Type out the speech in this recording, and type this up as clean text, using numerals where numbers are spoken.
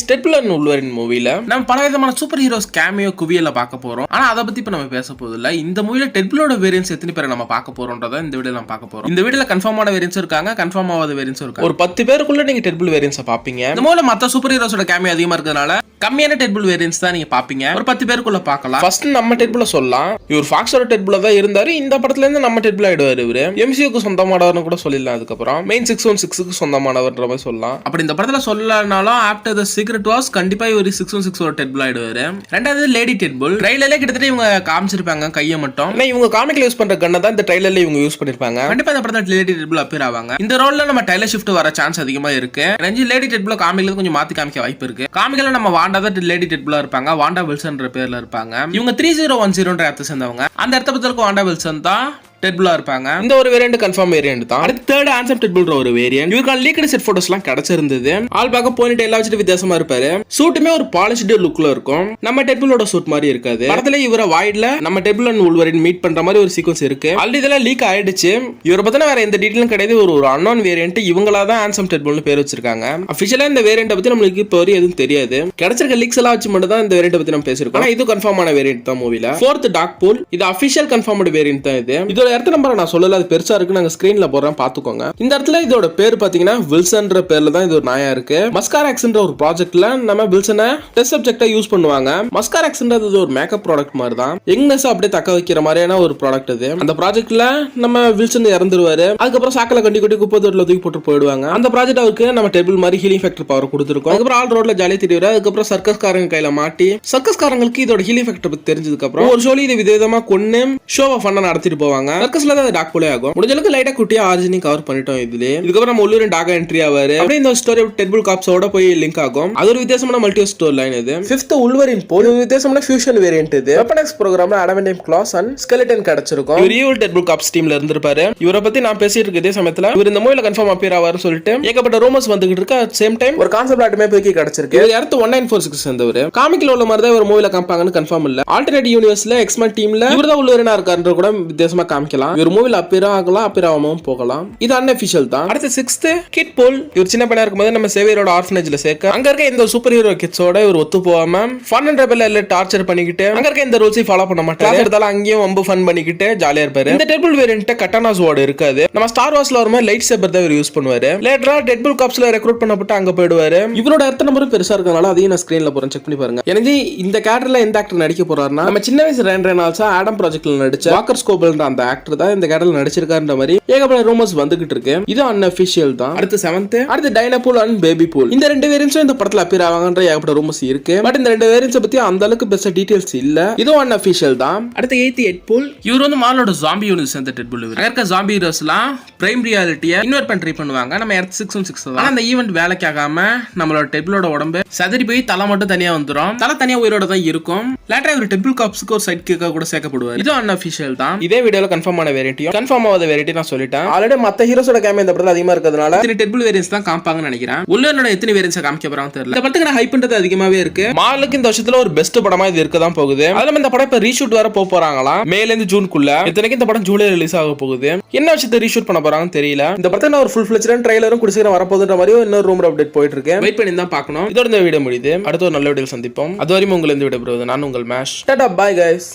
Deadpool and வூல்வரின் மூவில நம்ம பல விதமான சூப்பர் ஹீரோஸ் கேமியோ குவியல பார்க்க போறோம். ஆனா அதை பத்தி இப்ப நம்ம பேச போறது இல்ல. இந்த மூவில டெட்புலோட வேரியன்ஸ் எத்தனை பேரை நம்ம பார்க்க போறோம்ன்றத இந்த வீடியோல நம்ம பார்க்க போறோம். இந்த வீடியோல கன்ஃபார்மான வேரியன்ஸ் இருக்காங்க, கன்ஃபார்ம் ஆகாத வேரியன்ஸ் இருக்காங்க. ஒரு 10 பேருக்குள்ள நீங்க டெட்புல் வேரியன்ஸ் பாப்பீங்க. இந்த மூவில மத்த சூப்பர் ஹீரோஸோட கேமியோ அதிகமா இருக்கிறதுனால கம்மியான டெட்புல் வேரியன்ஸ் தான் நீங்க பாப்பீங்க. ஒரு 10 பேருக்குள்ள பார்க்கலாம். ஃபர்ஸ்ட் நம்ம டெட்புல சொல்லலாம். இவர் ஃபாக்ஸோட டெட்புல தான் இருந்தாரு. இந்த படத்துல இருந்து நம்ம டெட்புல் ஆயிடுவாரு. இவரு எம்சியூக்கு சொந்தமானவர்னு கூட சொல்லலாம். அதுக்கப்புறம் மெயின் 616க்கு சொந்தமானவர்ன்ற மாதிரி சொல்லலாம். அப்படி இந்த படத்துல சொல்லனாலும் ஆஃப்டர் தி சீக்ரெட் வாஸ் கண்டிப்பா இவர் 616 ஒரு டெட்புல் ஆயிடுவாரு. ரெண்டாவது லேடி டெட்புல். ட்ரைலர்ல கிட்டத்தட்ட இவங்க காமிச்சிருப்பாங்க கையை மட்டும். ஆனா இவங்க காமிக்ல யூஸ் பண்ற கண்ணை தான் இந்த ட்ரைலர்ல இவங்க யூஸ் பண்ணிருப்பாங்க. கண்டிப்பா இந்த படத்துல லேடி டெட்புல் அப்பியர் ஆவாங்க. இந்த ரோல்ல நம்ம டைலர் ஷிஃப்ட் வர சான்ஸ் அதிகமா இருக்கு. ரஞ்சி லேடி டெட்புல் காமிக்ல கொஞ்சம் மாத்தி காமிக்க வாய்ப்பு இருக்கு. காமிக்ல நம்ம வாண்டா தான் லேடி டெட்புலா இருப்பாங்க. வாண்டா வில்சன்ற பேர்ல இருப்பாங்க. இவங்க 3010ன்ற இடத்தை சேர்ந்தவங்க. அந்த இடத்த பத்திரக்கு வாண்டா வில்சன் தான் டெட்புலா இருப்பாங்க. இந்த ஒரு வேரியன்ட் கன்ஃபார்ம் வேரியன்ட் தான். அடுத்து தேர்ட் ஆன்சம் டெட்புல்ற ஒரு வேரியன்ட். இவருக்கான லீக்டு செட் போட்டோஸ்லாம் கிடைச்சிருந்தது. ஆல் பார்க்க போனிட்டு எல்லாம் வச்சுட்டு வித்தியாசமா இருப்பாரு. சூட்டுமே ஒரு பாலிஷ்டு லுக்ல இருக்கும். நம்ம டெட்புலோட சூட் மாதிரி இருக்காது. படத்துல இவர வாய்ட்ல நம்ம டெட்புல் அண்ட் வூல்வரின் மீட் பண்ற மாதிரி ஒரு சீக்வன்ஸ் இருக்கு. ஆல்ரெடி இதெல்லாம் லீக் ஆயிடுச்சு. இவரை பத்தின வேற எந்த டீடைலும் கிடையாது. ஒரு அன்னோன் வேரியன்ட். இவங்களா தான் ஆன்சம் டெட்புல்னு பேர் வச்சிருக்காங்க. அபிஷியலா இந்த வேரியன்ட் பத்தி நம்மளுக்கு இப்போ எதுவும் தெரியாது. கிடைச்சிருக்க லீக்ஸ் எல்லாம் வச்சு மட்டும் தான் இந்த வேரியன்ட் பத்தி நம்ம பேசிருக்கோம். ஆனா இது கன்ஃபார்மான வேரியன்ட் தான் மூவில. Fourth dark pool. இது அபிஷியல் கன்ஃபார்ம்டு வேரியன்ட் தான் இது. இதோட இடத்த நம்பர் நான் சொல்லல, அது பெருசா இருக்கு. நாங்க ஸ்கிரீன்ல போறோம் பாத்துக்கோங்க. இந்த இடத்துல இதோட பேர் பாத்தீங்கன்னா வில்சன்ற பேர்ல தான் இது ஒரு நாயா இருக்கு. மஸ்காராக்ஸ்ன்ற ஒரு ப்ராஜெக்ட்ல நம்ம வில்சனை டெஸ்ட் சப்ஜெக்ட்டா யூஸ் பண்ணுவாங்க. மஸ்காராக்ஸ்ன்றது ஒரு மேக்கப் ப்ராடக்ட் மாதிரி தான். யங்னஸ் அப்படியே தக்க வைக்கிற மாதிரியான ஒரு ப்ராடக்ட் இது. அந்த ப்ராஜெக்ட்ல நம்ம வில்சன் இறந்துருவாரு. அதுக்கப்புறம் சாக்கல கட்டி கொட்டி குப்பை தொட்டில தூக்கி போட்டு போயிடுவாங்க. அந்த ப்ராஜெக்ட் அவருக்கு நம்ம டேபிள் மாதிரி ஹீலிங் ஃபேக்டர் பவர் கொடுத்துருக்கோம். அதுக்கப்புறம் ஆல் ரோட்ல ஜாலியா திரிவாரு. அதுக்கப்புறம் சர்க்கஸ்காரங்க கையில மாட்டி சர்க்கஸ்காரங்களுக்கு இதோட ஹீலிங் ஃபேக்டர் பத்தி தெரிஞ்சதுக்கு அப்புறம் ஒரு ஷோலி இதை விதவிதமா கொண்டு ஷோவை ஃபன்னா நடத்திட்டு போவாங்க. சர்க்கஸ்ல தான் டாக் போலே ஆகும். முடிஞ்சளவுக்கு லைட்டா குட்டியா ஆர்ஜினி கவர் பண்ணிட்டோம். இதுல இதுக்கப்புறம் நம்ம உள்ளூர் டாகா என்ட்ரி ஆவாரு. அப்படியே இந்த ஸ்டோரி டெட்புல் காப்ஸோட போய் லிங்க் ஆகும். அது ஒரு வித்தியாசமான மல்டி ஸ்டோரி லைன் இது. ஃபிஃப்த் வூல்வரின் போல் வித்தியாசமான ஃபியூஷன் வேரியன்ட் இது. வெப்பனெக்ஸ் ப்ரோகிராம்ல அடமெண்டைம் கிளாஸ் அண்ட் ஸ்கெலிட்டன் கிடைச்சிருக்கும். இவர் ஈவில் டெட்புல் காப்ஸ் டீம்ல இருந்திருப்பாரு. இவரை பத்தி நான் பேசிட்டு இருக்க இதே சமயத்துல இவர் இந்த மூவில கன்ஃபார்ம் அப்பியர் ஆவாருன்னு சொல்லிட்டு ஏகப்பட்ட ரூமர்ஸ் வந்துகிட்டு இருக்கு. அட் சேம் டைம் ஒரு கான்செப்ட் ஆட்டுமே போய் கிடைச்சிருக்கு. இவர் அடுத்து 1946 சேர்ந்தவர். காமிக்ல உள்ள மாதிரி தான் இவர் மூவில காமிப்பாங்கன்னு கன்ஃபார்ம் இல்ல. ஆல்டர்னேட் யூனிவர்ஸ்ல எக்ஸ்மென் டீம்ல இவர் தான் உள்ளூரனா இருக்காருன்ற கூட வித்தியாசமா காமிக்கலாம். இவர் மூவில அப்பியர் ஆகலாம், அப்பியர் ஆகாம போகலாம். இது அன்அபிஷியல் தான். அடுத்து 6th கிட் போல். இவர் சின்ன பையனா இருக்கும்போது நம்ம சேவியரோட ஆர்ஃபனேஜ்ல சேர்க்க அங்க இருக்க இந்த சூப்பர் ஹீரோ கிட்ஸோட இவர் ஒத்து போகாம ஃபன் அண்ட் ரெபெல்ல டார்ச்சர் பண்ணிக்கிட்டு அங்க இருக்க இந்த ரூல்ஸை ஃபாலோ பண்ண மாட்டாரு. எடுத்தாலும் அங்கேயும் ரொம்ப ஃபன் பண்ணிக்கிட்டு ஜாலியா இருப்பாரு. இந்த டெட்புல் வேரியன்ட் கட்டானா ஸ்வார்ட் இருக்காது. நம்ம ஸ்டார் வார்ஸ்ல வரும்போது லைட் சேபர் தான் இவர் யூஸ் பண்ணுவாரு. லேட்டரா டெட்புல் காப்ஸ்ல ரெக்ரூட் பண்ணப்பட்டு அங்க போயிடுவாரு. இவரோட அடுத்த நம்பரும் பெருசா இருக்கனால அதையும் நான் ஸ்கிரீன்ல போறேன், செக் பண்ணி பாருங்க. எனக்கு இந்த கேரக்டர்ல எந்த ஆக்டர் நடிக்க போறாருன்னா நம்ம சின்ன வயசு ரேன் ரெனால்ட்ஸ் ஆடம் ப்ராஜெக்ட்ல நடிச்ச வாக்கர் ஸ்கோபல்ன்ற அந்த ஆக்டர் தான் இந்த கேரக்டர்ல நடிச்சிருக்காருன்ற மாதிரி ஏகப்பட்ட ரூமர்ஸ் வந்துகிட்டு இருக்கு. இது அன்அபிஷியல் தான். அடுத்து 7th அடுத்து டைனபூல் அண்ட் பேபி பூல். இந்த ரெண்டு வேரியன்ட்ஸும் இந்த படத்துல அப்பியர் ஆவாங்கன்ற ஏகப்பட்ட ரூமர்ஸ் இருக்கு. பட் இந்த ரெண்டு வேரியன்ட்ஸ் பத்தி அந்த அளவுக்கு பெஸ்ட் டீடைல்ஸ் இல்ல. இதுவும் அன்அபிஷியல் தான். அடுத்து 8th எட்பூல். இவர் வந்து மார்வலோட ஜாம்பி யூனிவர்ஸ் சேர்ந்த டெட்புல். இவர் இருக்க ஜாம்பி ஹீரோஸ்லாம் பிரைம் ரியாலிட்டியை இன்வெர்ட் பண்ண ட்ரை பண்ணுவாங்க. நம்ம எர்த் 616 தான். அந்த ஈவென்ட் வேலைக்கு ஆகாம நம்மளோட டெட்புலோட உடம்பு சதறி போய் தலை மட்டும் தனியா வந்துரும். தலை தனியா உயிரோட தான் இருக்கும். லேட்டரா இவர் டெட்புல் காப்ஸ்க்கு ஒரு சைட் கிக்கா கூட சேர்க்கப்படுவார். இது அன்அபிஷியல் தான். இதே வீடியோல கன்ஃபார்ம் ஆன வேரியன்ட்டையும் கன்ஃபார்ம் ஆகாத வேரியன்ட் நான் சொல்லிட்டேன். ஆல்ரெடி மத்த ஹீரோஸோட கேமியோ இந்த படத்துல அதிகமா இருக்கிறதுனால இந்த டெட்புல் வேரியன்ட்ஸ் தான் காமிப்பாங்கன்னு நினைக்கிறேன். உள்ளூரோட எத்தனை வேரியன்ட்ஸ் காமிக்க போறாங்க தெரியல. இந்த படத்துக்கு ஹைப்ன்றது அதிகமாவே இருக்கு. மாலுக்கு இந்த வருஷத்துல ஒரு பெஸ்ட் படமா இது இருக்க தான் போகுது. அதுல இந்த படம் இப்ப ரீஷூட் வர போறாங்களா மேல இருந்து ஜூனுக்குள்ள. இத்தனைக்கு இந்த படம் ஜூலை ரிலீஸ் ஆக போகுது. என்ன விஷயத்தை ரீஷூட் பண்ண போறாங்கன்னு தெரியல. இந்த படத்துல ஒரு ஃபுல் ஃபிளெஜ்ட் ட்ரைலரும் குடிசீக்கிரம் வரப்போகுதுன்ற மாதிரி இன்னொரு ரூமர் அப்டேட் போயிட்டு இருக்கு. வெயிட் பண்ணி தான் பார்க்கணும். இதோட இந்த வீடியோ முடியுது. அடுத்த ஒரு நல்ல வீடியோ சந்திப்போம். அதுவரையும் உங்களை இந்த வீடியோ நான் உங்கள் மேஷ். Tata bye guys.